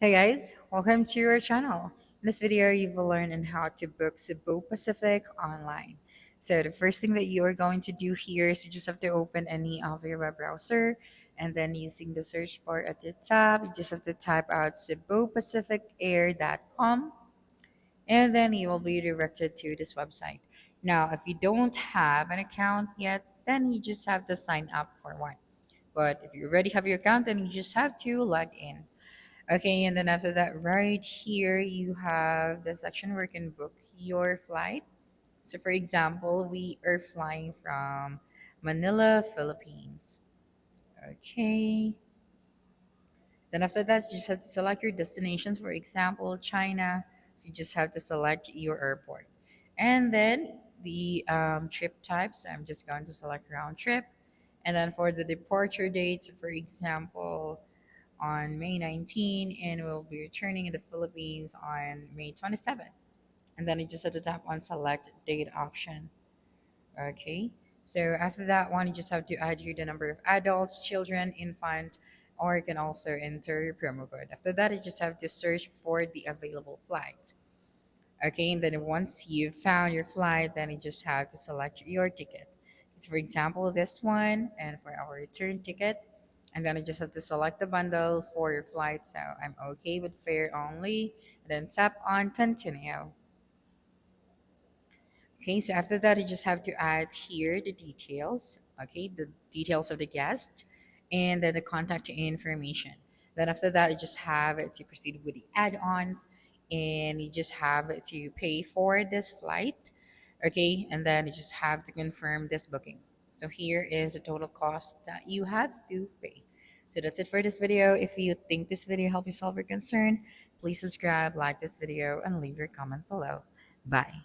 Hey guys, welcome to our channel. In this video, you will learn on how to book Cebu Pacific online. So the first thing that you are going to do here is you just have to open any of your web browser, and then using the search bar at the top, you just have to type out cebupacificair.com, and then you will be directed to this website. Now, if you don't have an account yet, then you just have to sign up for one. But if you already have your account, then you just have to log in. Okay, and then after that, right here, you have the section where you can book your flight. So, for example, we are flying from Manila, Philippines. Okay, then after that, you just have to select your destinations. For example, China. So, you just have to select your airport. And then the trip types, I'm just going to select round trip. And then for the departure dates, for example, on May 19 and we'll be returning in the Philippines on May 27. And then you just have to tap on select date option. Okay. So after that one, you just have to add here the number of adults, children, infant, or you can also enter your promo code. After that, you just have to search for the available flight. Okay, and then once you've found your flight, then you just have to select your ticket. So for example, this one, and for our return ticket, I'm gonna just have to select the bundle for your flight. So I'm okay with fare only, and then tap on continue. Okay, so after that, you just have to add here the details, okay, the details of the guest, and then the contact information. Then after that, you just have to proceed with the add-ons, and you just have to pay for this flight, okay, and then you just have to confirm this booking. So here is the total cost that you have to pay. So that's it for this video. If you think this video helped you solve your concern, please subscribe, like this video, and leave your comment below. Bye.